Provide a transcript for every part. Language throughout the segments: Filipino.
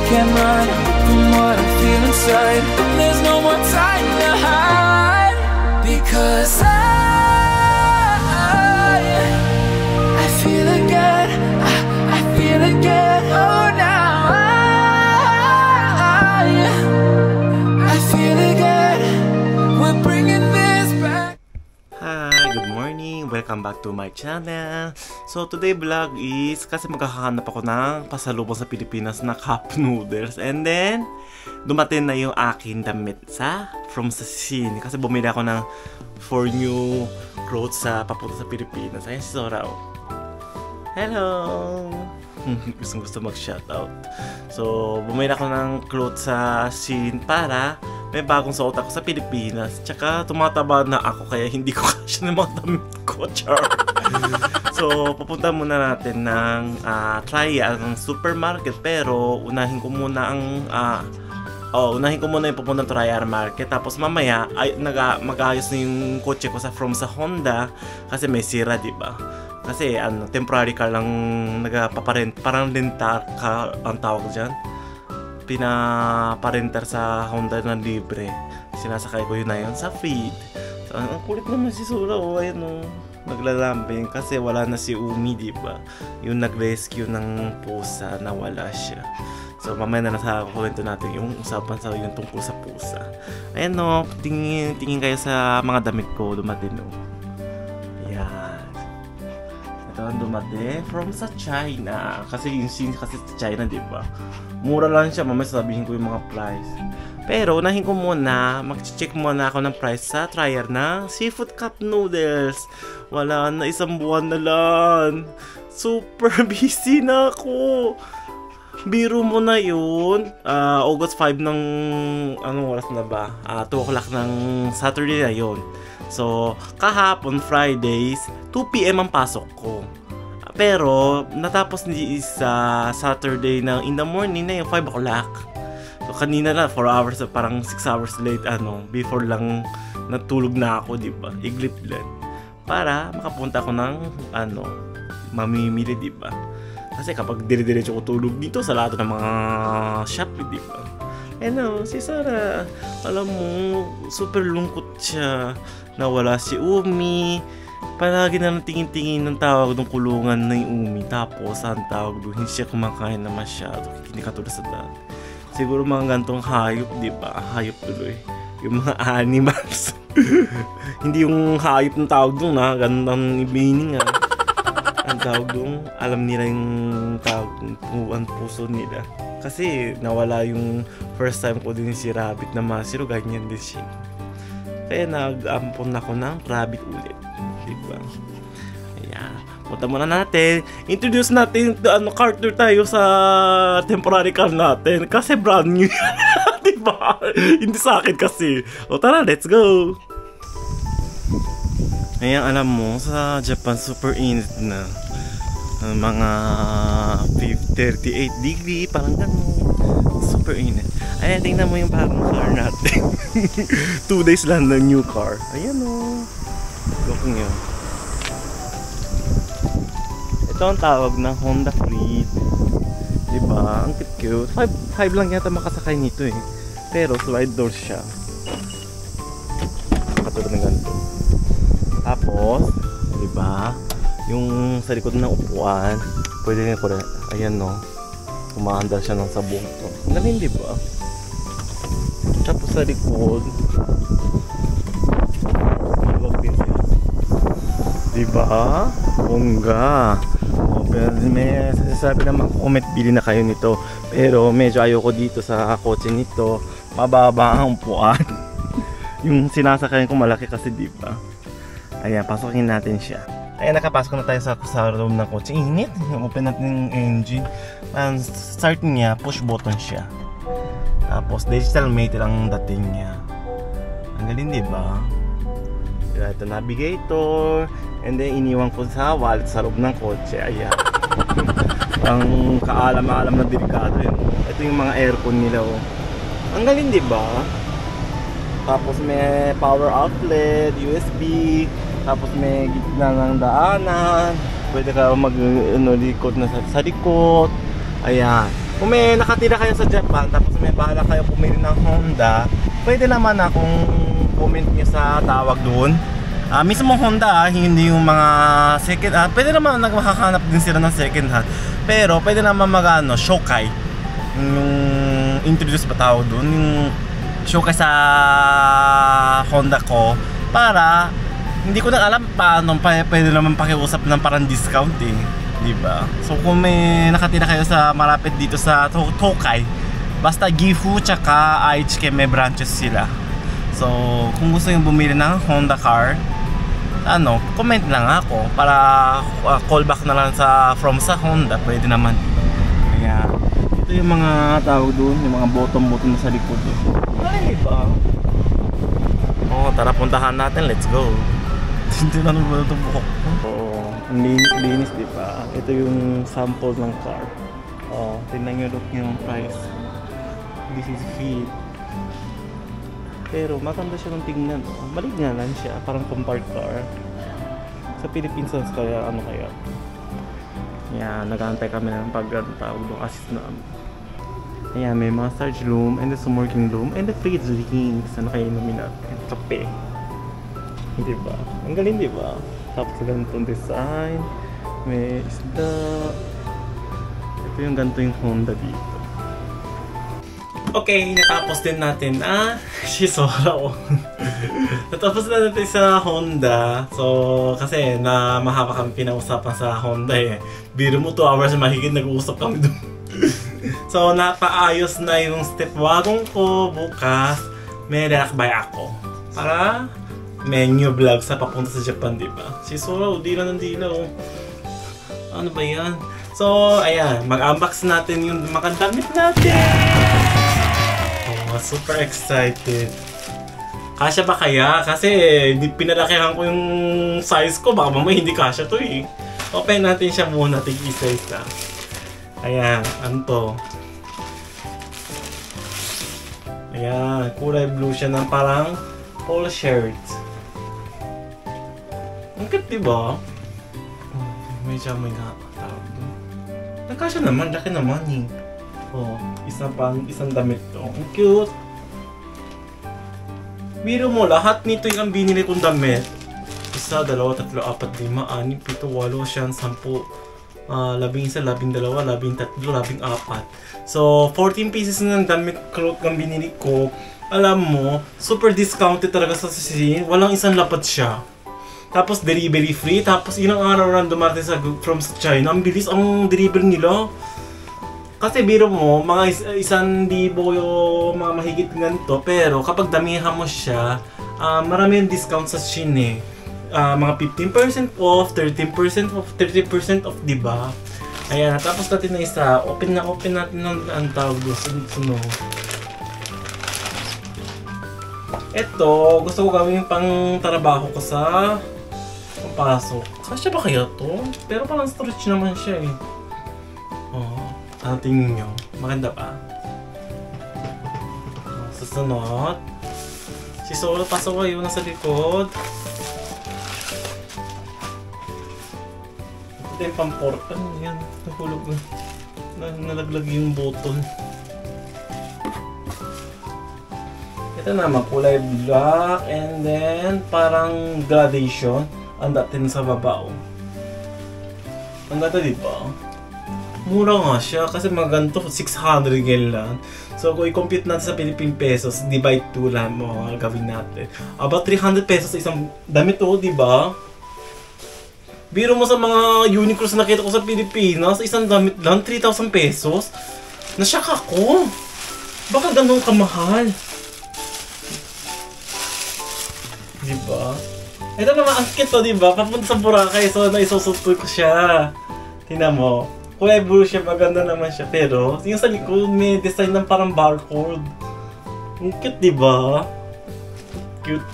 can't run from what I feel inside. There's no more time to hide, because I feel again, I feel again. Oh, now I feel again. We're bringing this back. Hi, good morning. Welcome back to my channel. So today vlog is kasi magkakahanap ako ng pasalubong sa Pilipinas na cup noodles, and then dumating na yung akin damit from sa Shein kasi bumili ako ng 4 new clothes sa papunta sa Pilipinas. Ayan si Sora. Hello! Gusto mag-shoutout. So, bumili ako ng clothes sa Shein para may bagong suot ako sa Pilipinas. Tsaka, tumataba na ako kaya hindi ko kasya ng mga damit ko. Char! So, pupunta muna natin ng trial ng supermarket. Pero, unahin ko muna yung pupunta ng trial market. Tapos, mamaya, mag-ayos na yung kotse ko from sa Honda. Kasi may sira, diba? Kasi temporary car lang nagpaparent, parang rentar car ang tawag dyan. Pinaparenter sa Honda na libre. Sinasakay ko yun na yun sa feed. So, ang kulit naman si Sura, ayan naglalambing kasi wala na si Umi, diba? Yung nag-rescue ng pusa, nawala siya. So, mamaya na nasa kwento natin yung usapan sa yung tungkol sa pusa. Ayan tingin kayo sa mga damit ko dumating Yan. Ito ang dumating from sa China. Kasi yung Shein kasi sa China, diba? Mura lang siya, mamaya sabihin ko yung mga price. Pero unahin ko muna, mag-check muna ako ng price sa trial na seafood cup noodles. Wala na, isang buwan na lang. Super busy na ako. Biro mo na yun. August 5 ng anong oras na ba? 2 o'clock ng Saturday na yun. So, kahapon Fridays 2 PM ang pasok ko. Pero natapos sa Saturday na in the morning na yung 5 o'clock. So, kanina na 4 hours, parang 6 hours late before lang natulog na ako, diba? Iglip lang. Para makapunta ako ng mamimili, diba? Kasi kapag dire-diretso ko tulog dito sa lahat ng mga shop, diba? Si Sarah, alam mo, super lungkot siya. Nawala si Umi. Palagi na tingin-tingin ng tawag ng kulungan na yung Umi. Tapos, ang tawag doon, hindi siya kumakain na masyado. Hindi katulad sa dati. Siguro mga gantong hayop, diba? Hayop tuloy. Yung mga animals. Hindi yung hayop ng tawag doon, gandang meaning, ang tawag doon, alam nila yung tawag ng puso nila. Kasi nawala yung first time ko din si Rabbit na masiro, ganyan din siya. Kaya nag-ampon ako ng rabbit ulit. Diba? Ayan. Punta muna natin. Introduce natin Carter tayo sa temporary car natin. Kasi brand new. Diba? Hindi sa akin kasi. O tara, let's go! Ayan, alam mo, sa Japan super init na. Mga 38 degree, parang gano'n. Super init. Ayan, tingnan mo yung bagong car natin. 2 days lang na new car. Ayan look nyo. Ito ang tawag ng Honda Freed. Diba? Ang cute. 5 lang yata makasakay nito Pero slide door siya. Katulad ng ganito. Tapos, diba? Yung sa likod ng upuan, pwede nga ko rin. Ayan umaandar siya ng sabong to. Galing, diba? Tapos sa likod, maluwag din siya. Diba? Bongga. Pero may sabi naman, comment bili na kayo nito. Pero medyo ayoko dito sa kotse nito. Mababa ang upuan. Yung sinasakayan ko malaki kasi, diba? Ayan, pasokin natin siya. Ayan, nakapasok na tayo sa room ng kotse. Init. Open natin yung engine. Ang start niya, push button siya. Tapos, digital meter ang dating niya. Ang galing, diba? Ito, navigator. And then, iniwan ko sa wallet sa loob ng kotse. Ayan. Ang kaalam-alam na delikado yun. Ito yung mga aircon nila. Ang galing, diba? Tapos, may power outlet, USB. Tapos may gitna ng daanan. Pwede ka likod na sa likod. Ayan. kung may nakatira kayo sa Japan tapos may bahala kayo bumili ng Honda, pwede naman akong comment nyo sa tawag doon. Mismo Honda, hindi yung mga second hand. Pwede naman makakahanap din sila ng second hand. Pero pwede naman Shokai. Yung introduce ba tawag doon, yung Shokai sa Honda ko, para hindi ko na alam paano pwede naman pakiusap ng parang discount eh. Diba? So kung may nakatira kayo sa malapit dito sa Tokai, basta Gifu tsaka Aichi, may branches sila. So kung gusto yung bumili ng Honda car, comment lang ako para callback na lang from sa Honda, pwede naman. Kaya ito yung mga tawag doon, yung mga bottom na sa likod. Ay, diba? Tara puntahan natin, let's go. Hindi na naman ito buhok ko. Ang linis, di ba? Ito yung sample ng car. Tingnan nyo, look yung price. This is fit. Pero maganda siya ng tingnan. Malignanan siya, parang compact car. Sa Philippines kaya kaya. Yan, nag-aantay kami ng pag-tawag ng assist na. Ayan, may massage room, and the smoking room, and the fridge drinks. Kayo namin natin? Kape. Diba? Ang galing, diba? Tapos ganitong design, may isda. Ito yung ganito yung Honda dito. Okay, natapos din natin Shizora. Natapos na natin sa Honda. So, kasi na mahaba kami pinausapan sa Honda eh. Biro mo 2 hours mahigit nag-uusap kami doon. So, napaayos na yung step wagon ko. Bukas, may lalakbay ako. Para may new vlog sa papunta sa Japan, diba? Shizora, dila ng dila. Ano ba yan? So, ayan. Mag-unbox natin yung mga damit natin. Super excited. Kasya ba kaya? Kasi pinalakihan ko yung size ko. Baka mamaya hindi kasya to eh. Open natin siya muna. Tig-isa-isa. Ayan. Ano to? Ayan. Kulay blue siya ng parang polo shirt. Ang cute, diba? May nakatawag doon. Nagkasya naman. Laki naman eh. Isang damit to. Ang cute. Biro mo, lahat nito yung binili kong damit. 1, 2, 3, 4, 5, 6, 7, 8, 9, 10, 11, 12, 13, 14. So, 14 pieces ng damit cloth ang binili ko. Alam mo, super discounted talaga sa Shein. Walang isang lapad siya. Tapos delivery free. Tapos ilang araw lang dumating from China. Ang bilis ang delivery nila. Kasi biro mo, mga 1,000 yung mga mahigit ganito. Pero kapag damihan mo siya, marami yung discount sa Shein eh. Mga 15% off, 13% off, 30% off, diba? Ayan, tapos natin na isa. Open natin ang tawag doon. Ito, gusto ko gawin pang trabaho ko sa papasok. Kasya ba kaya to? Pero parang stretch naman siya eh. Tingin nyo. Maganda pa. Susunod. Si Solo pasok kayo nasa likod. Ito yung pamport. Ano yan? Nahulog na. Nalaglag yung button. Ito naman kulay black and then parang gradation. Ang dating sa baba. Ang ganda diba? Mura nga siya kasi maganto 600 yen lang. So kung i-compute natin sa Philippine pesos, divide 2 lang mo gawin natin. About 300 pesos sa isang damit to, di ba? Biro mo sa mga Uniqlo na nakita ko sa Pilipinas, isang damit lang 3,000 pesos. Nashock ako. Baka ganun kamahal. Di ba? Ito naman ang cute to, di ba? Papunta sa Boracay, so naisusutoy ko siya. Tingnan mo. Kulay blue siya, maganda naman siya. Pero, yung sa likod, may design ng parang barcode. Ang cute, diba? Cute.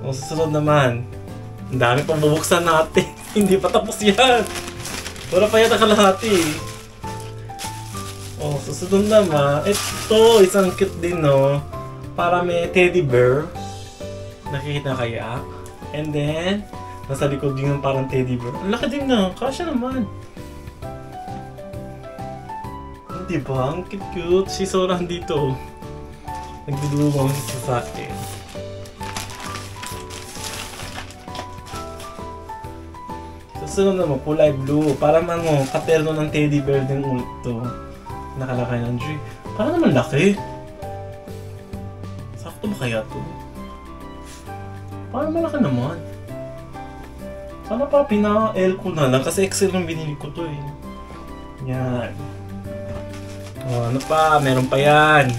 O, susunod naman. Ang dami pang bubuksan natin. Hindi pa tapos yan. Wala pa yata kalahati. O, susunod naman. Ito, isang cute din, no? Para may teddy bear. Nakikita kaya? And then, nasa likod yung parang teddy bear. Ang laki din na. Kasya naman. Diba? Ang cute. Si Sora dito. Nagdudulungan siya sa akin. Susunod naman, kulay blue. Parang katerno ng teddy bear din ulit to. Nakalakay ng G. Parang naman laki. Sakto ba kaya to? Parang malaki naman. Sana pa pina-L ko na lang kasi XL nung binili ko to eh. Yan. Ano pa? Meron pa yan.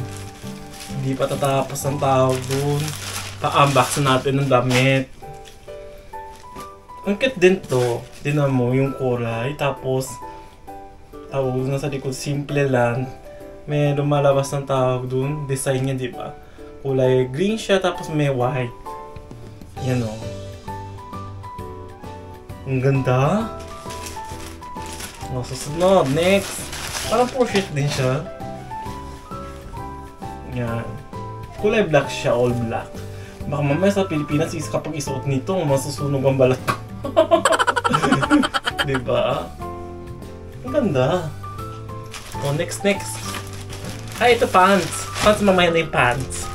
Hindi pa tatapos ang tawag dun. Pa-unbox natin ng damit. Ang cute din to. Tinan mo yung kulay. Tapos, tawag na sa likod, simple lang. May lumalabas ng tawag dun. Design niya, di ba? Kulay green siya, tapos may white. Yan o. Ang ganda. Susunod. Next. Parang portrait din siya. Yan. Kulay black siya, all black. Baka mamaya sa Pilipinas kapag isuot nito, masusunog ang balat ko. Diba? Ang ganda. Oh, next. Ay, ito pants. Pants, mamaya na yung pants.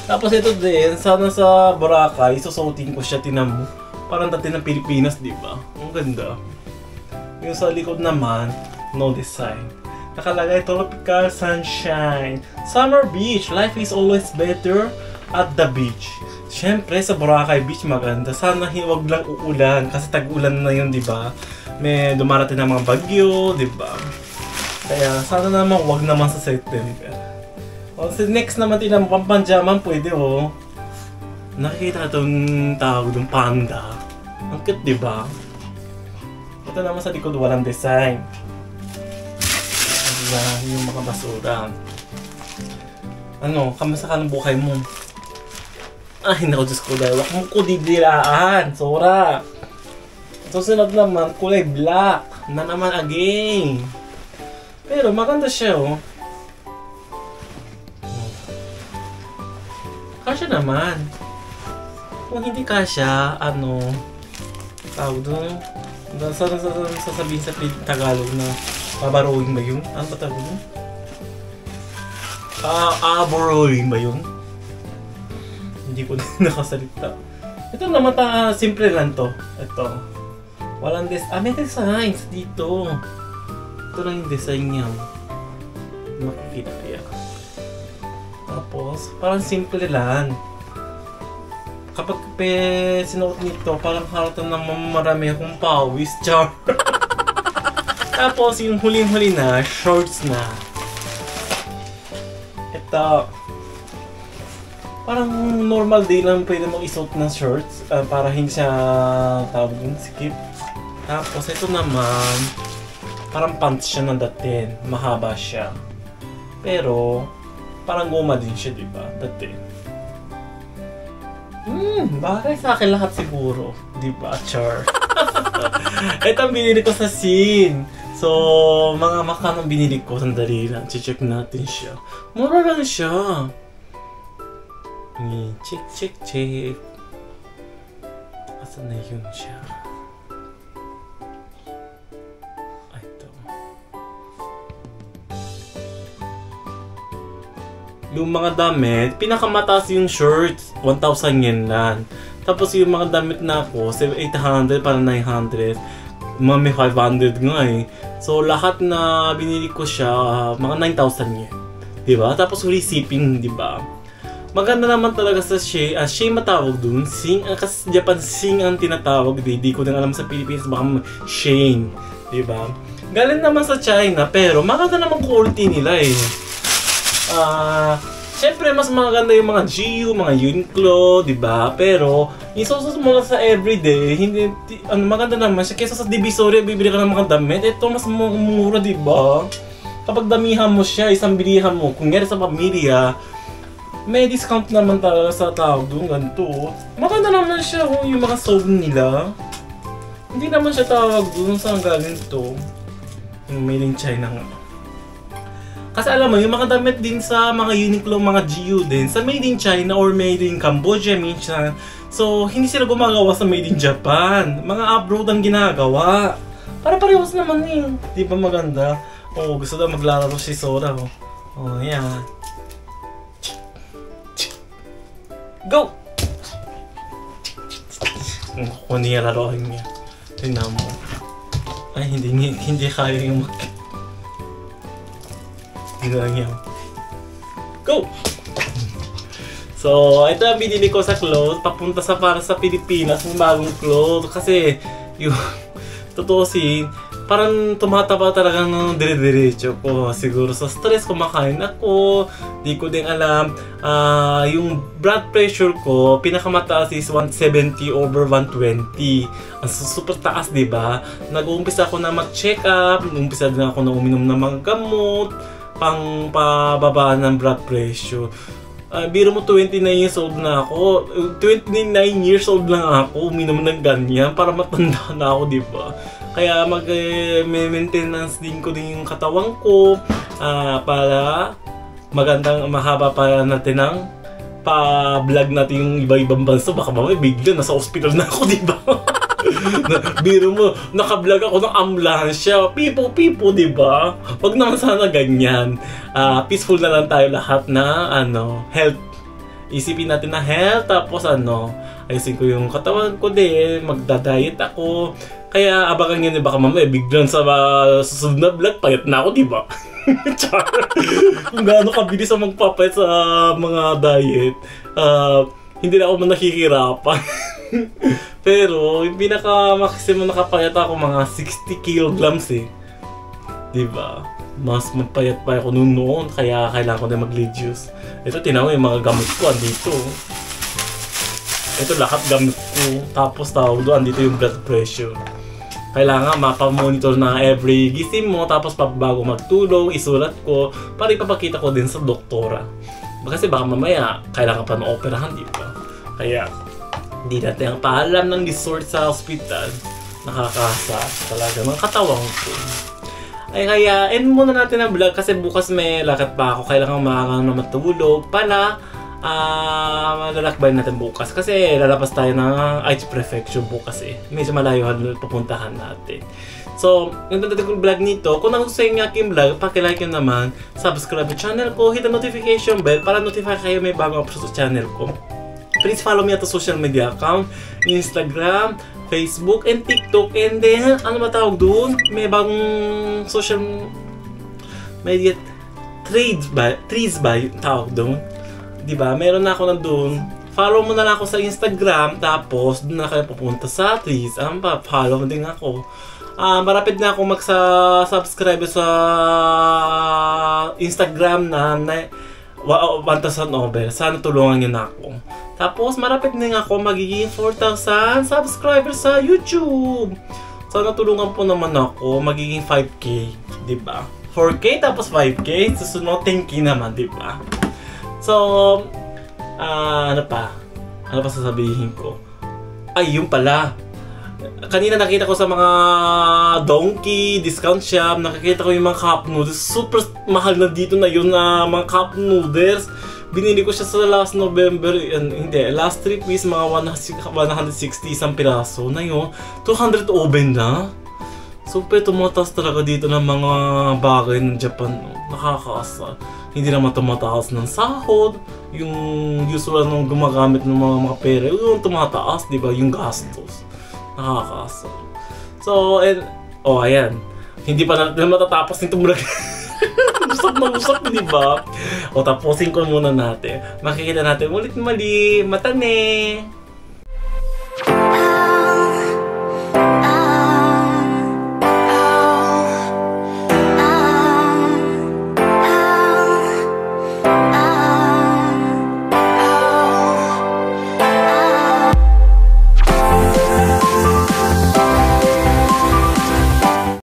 Tapos ito din, sana sa Boracay, susuotin ko siya, tinan mo. Parang dati ng Pilipinas, diba? Ang ganda. Yung sa likod naman, no design. Nakalagay, Tropical Sunshine. Summer Beach. Life is always better at the beach. Siyempre, sa Boracay Beach maganda. Sana huwag lang uulan. Kasi tag-ulan na yun, diba? May dumarating na mga bagyo, diba? Kaya, sana naman huwag naman sa September. O, so next naman, tinang pampanjaman, pwede, oh. Nakikita itong tawag ng panda. Ang cute, diba? Ito naman sa likod, walang design. Yung mga basura. Ano, kamusta ka ng buhay mo? Ay, naku, Diyos ko, dahil wak mo ko didilaan. Sora. Susunod naman, kulay black. Na naman again. Pero maganda siya, oh. Kasya naman. Kung hindi kasya, ano, tawag doon. Sasabihin sa Tagalog na babarowing ba yun? Ano ba tawag doon? Borrowing ba yun? Hindi ko din nakasalita. Ito naman simple lang to. Ito. Walang may designs dito. Ito lang yung design niya. Makikita kaya. Tapos, parang simple lang. Kapag sinuot nito, parang harata naman marami akong pawis. Char! Tapos, yung huling-huli na, shorts na. Ito. Parang normal day lang pwede mong isuot ng shorts para hindi siya tawag dun, skip. Tapos ito naman, parang pants siya ng datin. Mahaba siya. Pero, parang goma din siya, diba? Datin. Bagay sa akin lahat siguro. Diba? Char. Ito ang binili ko sa Sin. So, mga makanang binili ko. Sandali lang. Check natin siya. Mura lang siya. Check. Asan na yun siya? Ito. Yung mga damit, pinakamataas yung shirts, 1,000 yen lang. Tapos yung mga damit na ako, 800 para 900. Mga may 500 nga eh. So lahat na binili ko siya, mga 9,000 yen. Diba? Tapos free shipping, diba? Maganda naman talaga sa Shea. Shea matawag dun. Sing, kasi Japan Sing ang tinatawag. Di ko din alam sa Pilipinas. Baka Shane. Diba? Galing naman sa China. Pero maganda naman quality nila eh. Siyempre mas maganda yung mga GU, mga Uniqlo. Diba? Pero isusos mo lang sa everyday. Hindi, maganda naman siya. Kesa sa Divisoria, bibili ka ng mga damit. Ito mas mura, diba? Kapag damihan mo siya, isang bilihan mo. Kung gano'n sa pamilya, may discount naman talaga sa tawag doon, ganito. Maganda naman siya, yung mga sold nila. Hindi naman siya tawag doon sa galing to. Yung made in China nga. Kasi alam mo, yung mga damit din sa mga Uniqlo, mga GU din, sa made in China or made in Cambodia minsan. So, hindi sila gumagawa sa made in Japan. Mga abroad ang ginagawa. Para-parehas naman eh. Di ba maganda? Oo, gusto daw maglalaro si Sora. Oh, yan. Go! Kung niya laruin niya. Tingnan mo. Ay, hindi kaya yung tingnan niya. Go! So, ito ang binili ko sa clothes. Papunta para sa Pilipinas ng bagong clothes. Kasi, yung tutusin, parang tumataba talaga ng dire-diretso ko. Siguro sa stress, kumakain ako. Di ko din alam. Yung blood pressure ko, pinakamataas is 170/120. Ang super taas, diba? Nag-uumpisa ako na mag-check up. Nag-uumpisa din ako na uminom ng mga gamot. Pang pababa ng blood pressure. Biro mo 29 years old na ako. 29 years old lang ako. Uminom ng ganyan para matanda na ako, diba? Kaya mag-maintenance din ko din yung katawan ko para magandang mahaba pa natin ng pa-vlog natin yung iba-ibang bansa. Baka mamaya bigla nasa hospital na ako, diba? Biro mo, naka-vlog ako ng ambulansya. Pipo, diba? Wag naman sana ganyan. Peaceful na lang tayo lahat na health. Isipin natin na health, tapos ayusin ko yung katawan ko din, magda-diet ako. Kaya abangan nyo, baka mamaya biglang sa susunod na vlog, payat na ako, diba? Kung gaano kabilis ang magpapayat sa mga diet, hindi na ako man nakikirapan. Pero, yung pinaka-maximum nakapayat ako, mga 60 kilograms eh. Diba? Mas magpayat pa ako noon, kaya kailangan ko na mag-reduce. Ito, tinaw yung mga gamot ko, andito. Ito, lahat gamot ko. Tapos, tawag doon, andito yung blood pressure. Kailangan mapamonitor na every gising mo, tapos bago magtulog, isulat ko, para ipapakita ko din sa doktora. Kasi baka mamaya, kailangan pa na-operahan, diba? Kaya, hindi natin ang paalam ng resort sa hospital. Nakakasa talaga ng katawan ko. Ay kaya, end muna natin ang vlog kasi bukas may lakad pa ako. Kailangan makakang na matulog para malalakbay natin bukas. Kasi lalabas tayo ng Aichi Prefecture bukas eh. Medyo malayo pupuntahan natin. So, yung tatagong vlog nito, kung nagustuhan yung aking vlog, pakilike nyo naman, subscribe sa channel ko, hit the notification bell para notify kayo may bagong upload sa channel ko. Please follow me at the social media account, Instagram, Facebook, and TikTok. And then, ano ba tawag doon? May bagong social media trees ba yung tawag doon? Diba? Meron na ako nandun. Follow mo na lang ako sa Instagram, tapos doon na kayo pupunta sa trees. Follow mo din ako. Marapit na ako mag-subscribe sa Instagram na 1,000 over. Sana tulungan nyo na ako. Tapos, marapit na nga ako magiging 4,000 subscribers sa YouTube. Sana tulungan po naman ako magiging 5K, diba? 4K tapos 5K, susunod 10K naman, diba? So, ano pa sasabihin ko? Ay, yun pala. Kanina nakita ko sa mga Donkey, discount shop, nakikita ko yung mga cup noodles. Super mahal na dito na yun na mga cup noodles. Binili ko siya sa last November, last 3 piece, mga 160 isang piraso na yun. 200 oven na. Super tumataas talaga dito ng mga bagay ng Japan. Nakakaasa. Hindi naman tumataas ng sahod. Yung usual nung gumagamit ng mga pera, yung tumataas, di ba? Yung gastos. Nakakaasa. So, ayan. Hindi pa natin matatapos nito vlog. Usap, di ba? O tapusin ko muna natin. Makikita natin ulit mali. Matane!